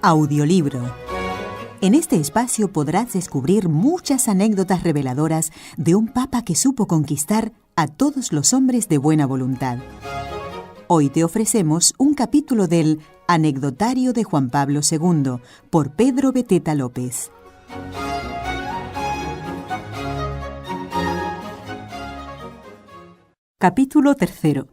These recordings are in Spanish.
Audiolibro. En este espacio podrás descubrir muchas anécdotas reveladoras de un papa que supo conquistar a todos los hombres de buena voluntad. Hoy te ofrecemos un capítulo del Anecdotario de Juan Pablo II por Pedro Beteta López. Capítulo 3.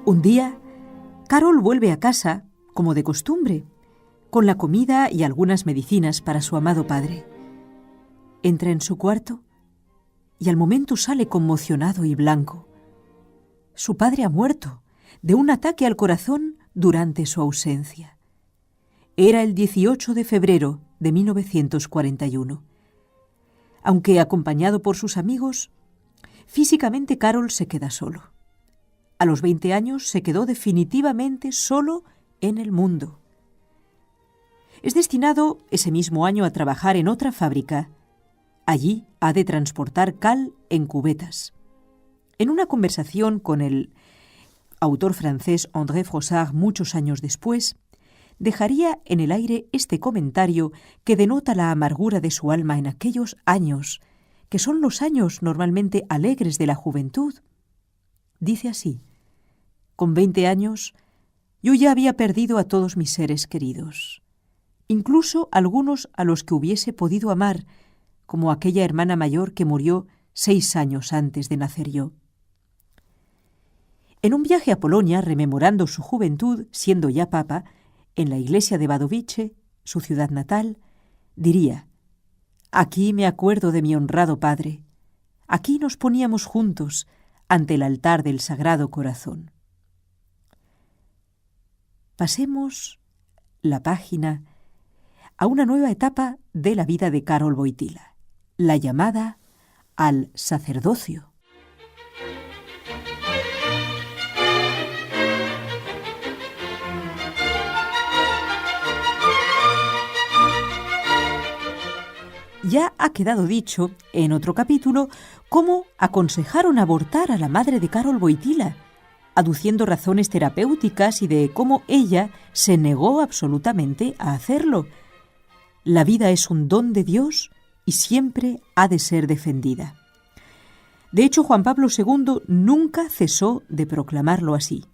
Un día, Carol vuelve a casa, como de costumbre, con la comida y algunas medicinas para su amado padre. Entra en su cuarto y al momento sale conmocionado y blanco. Su padre ha muerto de un ataque al corazón durante su ausencia. Era el 18 de febrero de 1941. Aunque acompañado por sus amigos, físicamente Carol se queda solo. A los 20 años se quedó definitivamente solo en el mundo. Es destinado ese mismo año a trabajar en otra fábrica. Allí ha de transportar cal en cubetas. En una conversación con el autor francés André Froissart muchos años después, dejaría en el aire este comentario que denota la amargura de su alma en aquellos años, que son los años normalmente alegres de la juventud. Dice así: con 20 años, yo ya había perdido a todos mis seres queridos, incluso algunos a los que hubiese podido amar, como aquella hermana mayor que murió 6 años antes de nacer yo. En un viaje a Polonia, rememorando su juventud, siendo ya papa, en la iglesia de Wadowice, su ciudad natal, diría: «Aquí me acuerdo de mi honrado padre. Aquí nos poníamos juntos ante el altar del Sagrado Corazón». Pasemos la página a una nueva etapa de la vida de Karol Wojtyła, la llamada al sacerdocio. Ya ha quedado dicho en otro capítulo cómo aconsejaron abortar a la madre de Karol Wojtyła, aduciendo razones terapéuticas y de cómo ella se negó absolutamente a hacerlo. La vida es un don de Dios y siempre ha de ser defendida. De hecho, Juan Pablo II nunca cesó de proclamarlo así.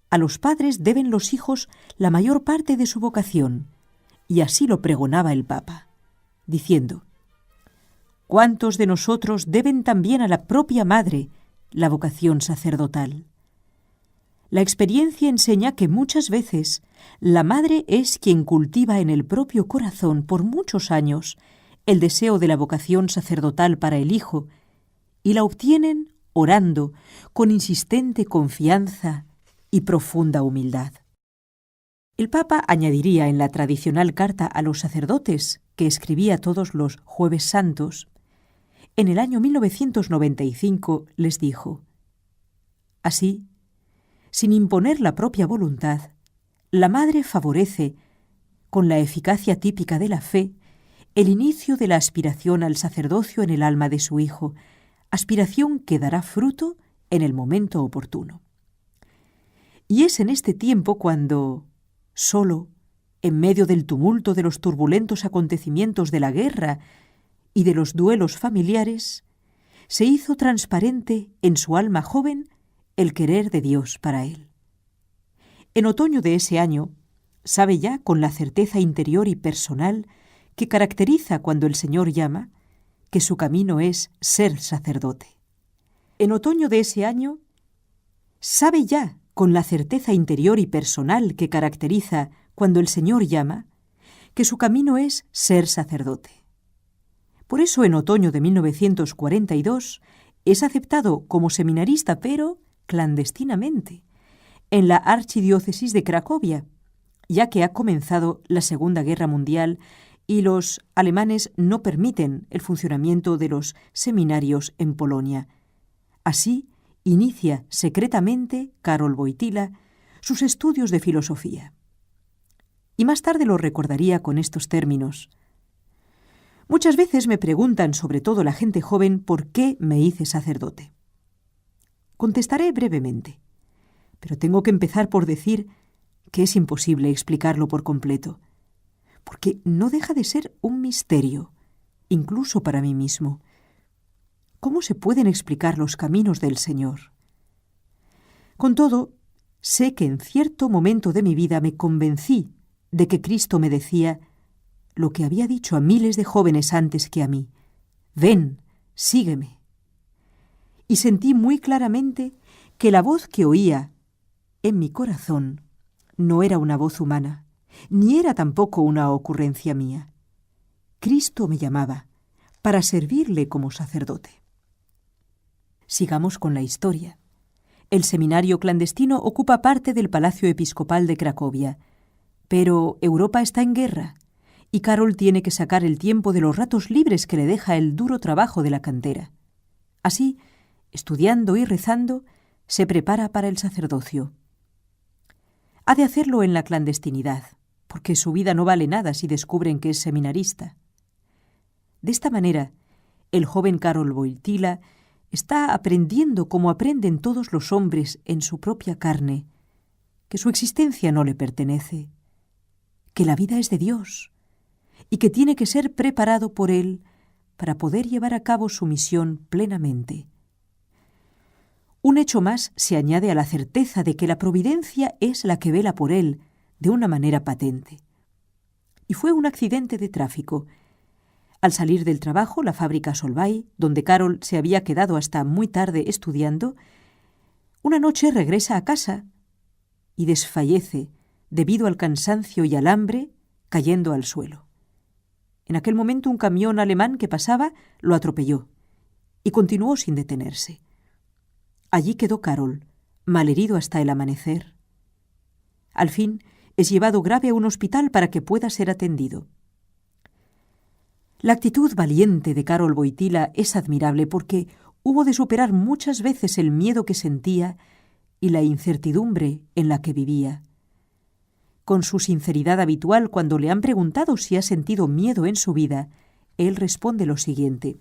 A los padres deben los hijos la mayor parte de su vocación, y así lo pregonaba el Papa, diciendo: «¿Cuántos de nosotros deben también a la propia madre la vocación sacerdotal?» La experiencia enseña que muchas veces la madre es quien cultiva en el propio corazón por muchos años el deseo de la vocación sacerdotal para el hijo, y la obtienen orando con insistente confianza y profunda humildad. El Papa añadiría en la tradicional carta a los sacerdotes que escribía todos los Jueves Santos, en el año 1995 les dijo: «Así, sin imponer la propia voluntad, la madre favorece, con la eficacia típica de la fe, el inicio de la aspiración al sacerdocio en el alma de su hijo, aspiración que dará fruto en el momento oportuno». Y es en este tiempo cuando, solo, en medio del tumulto de los turbulentos acontecimientos de la guerra y de los duelos familiares, se hizo transparente en su alma joven el querer de Dios para él. En otoño de ese año, sabe ya con la certeza interior y personal que caracteriza cuando el Señor llama, que su camino es ser sacerdote. En otoño de ese año, sabe ya con la certeza interior y personal que caracteriza cuando el Señor llama, que su camino es ser sacerdote. Por eso en otoño de 1942 es aceptado como seminarista, pero clandestinamente, en la archidiócesis de Cracovia, ya que ha comenzado la Segunda Guerra Mundial y los alemanes no permiten el funcionamiento de los seminarios en Polonia. Así inicia secretamente Karol Wojtyła sus estudios de filosofía. Y más tarde lo recordaría con estos términos: Muchas veces me preguntan, sobre todo la gente joven, por qué me hice sacerdote. Contestaré brevemente, pero tengo que empezar por decir que es imposible explicarlo por completo, porque no deja de ser un misterio, incluso para mí mismo. ¿Cómo se pueden explicar los caminos del Señor? Con todo, sé que en cierto momento de mi vida me convencí de que Cristo me decía lo que había dicho a miles de jóvenes antes que a mí: «Ven, sígueme». Y sentí muy claramente que la voz que oía en mi corazón no era una voz humana, ni era tampoco una ocurrencia mía. Cristo me llamaba para servirle como sacerdote. Sigamos con la historia. El seminario clandestino ocupa parte del Palacio Episcopal de Cracovia, pero Europa está en guerra y Karol tiene que sacar el tiempo de los ratos libres que le deja el duro trabajo de la cantera. Así, estudiando y rezando, se prepara para el sacerdocio. Ha de hacerlo en la clandestinidad, porque su vida no vale nada si descubren que es seminarista. De esta manera, el joven Karol Wojtyła está aprendiendo como aprenden todos los hombres en su propia carne, que su existencia no le pertenece, que la vida es de Dios y que tiene que ser preparado por Él para poder llevar a cabo su misión plenamente. Un hecho más se añade a la certeza de que la providencia es la que vela por él de una manera patente. Y fue un accidente de tráfico. Al salir del trabajo, la fábrica Solvay, donde Karol se había quedado hasta muy tarde estudiando, una noche regresa a casa y desfallece debido al cansancio y al hambre, cayendo al suelo. En aquel momento un camión alemán que pasaba lo atropelló y continuó sin detenerse. Allí quedó Karol, malherido hasta el amanecer. Al fin, es llevado grave a un hospital para que pueda ser atendido. La actitud valiente de Karol Wojtyła es admirable porque hubo de superar muchas veces el miedo que sentía y la incertidumbre en la que vivía. Con su sinceridad habitual, cuando le han preguntado si ha sentido miedo en su vida, él responde lo siguiente: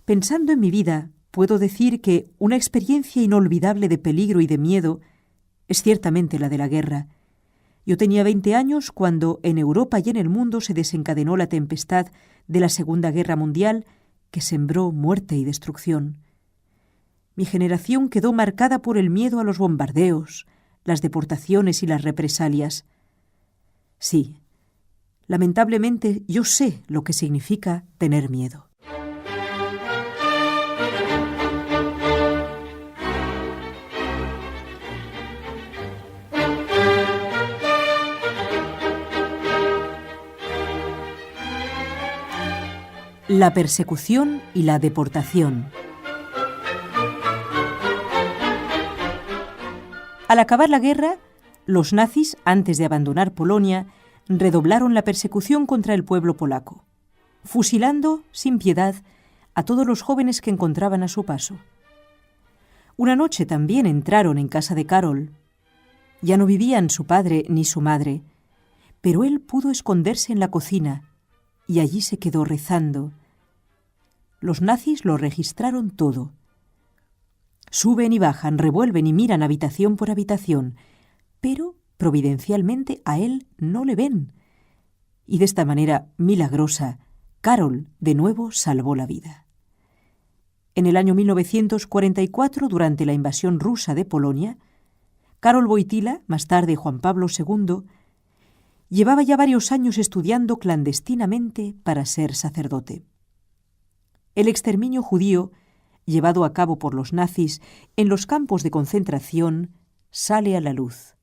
«Pensando en mi vida, puedo decir que una experiencia inolvidable de peligro y de miedo es ciertamente la de la guerra. Yo tenía 20 años cuando en Europa y en el mundo se desencadenó la tempestad de la Segunda Guerra Mundial que sembró muerte y destrucción. Mi generación quedó marcada por el miedo a los bombardeos, las deportaciones y las represalias. Sí, lamentablemente yo sé lo que significa tener miedo». La persecución y la deportación. Al acabar la guerra, los nazis, antes de abandonar Polonia, redoblaron la persecución contra el pueblo polaco, fusilando sin piedad a todos los jóvenes que encontraban a su paso. Una noche también entraron en casa de Karol. Ya no vivían su padre ni su madre, pero él pudo esconderse en la cocina y allí se quedó rezando. Los nazis lo registraron todo. Suben y bajan, revuelven y miran habitación por habitación, pero providencialmente a él no le ven. Y de esta manera milagrosa, Karol de nuevo salvó la vida. En el año 1944, durante la invasión rusa de Polonia, Karol Wojtyła, más tarde Juan Pablo II, llevaba ya varios años estudiando clandestinamente para ser sacerdote. El exterminio judío, llevado a cabo por los nazis en los campos de concentración, sale a la luz.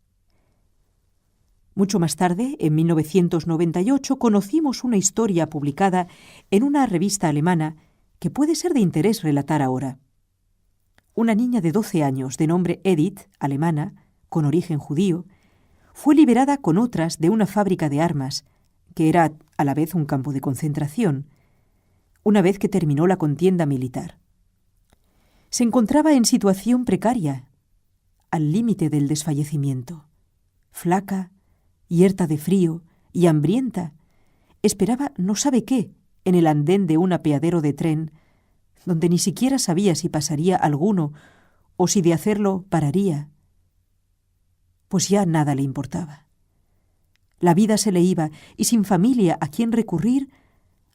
Mucho más tarde, en 1998, conocimos una historia publicada en una revista alemana que puede ser de interés relatar ahora. Una niña de 12 años, de nombre Edith, alemana, con origen judío, fue liberada con otras de una fábrica de armas, que era a la vez un campo de concentración, una vez que terminó la contienda militar. Se encontraba en situación precaria, al límite del desfallecimiento. Flaca, yerta de frío y hambrienta, esperaba no sabe qué en el andén de un apeadero de tren, donde ni siquiera sabía si pasaría alguno o si de hacerlo pararía, pues ya nada le importaba. La vida se le iba y sin familia a quien recurrir,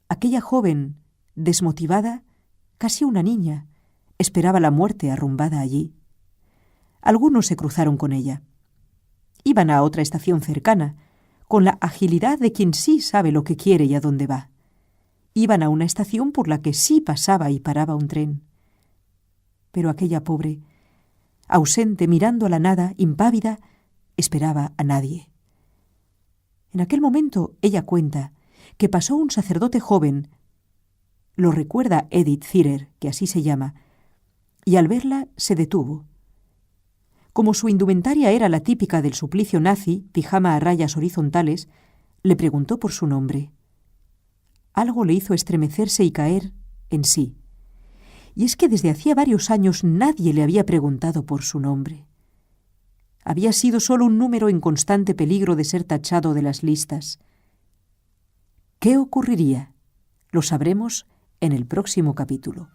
aquella joven, desmotivada, casi una niña, esperaba la muerte arrumbada allí. Algunos se cruzaron con ella. Iban a otra estación cercana, con la agilidad de quien sí sabe lo que quiere y a dónde va. Iban a una estación por la que sí pasaba y paraba un tren. Pero aquella pobre, ausente, mirando a la nada, impávida, esperaba a nadie. En aquel momento ella cuenta que pasó un sacerdote joven, lo recuerda Edith Thirer, que así se llama, y al verla se detuvo. Como su indumentaria era la típica del suplicio nazi, pijama a rayas horizontales, le preguntó por su nombre. Algo le hizo estremecerse y caer en sí. Y es que desde hacía varios años nadie le había preguntado por su nombre. Había sido solo un número en constante peligro de ser tachado de las listas. ¿Qué ocurriría? Lo sabremos en el próximo capítulo.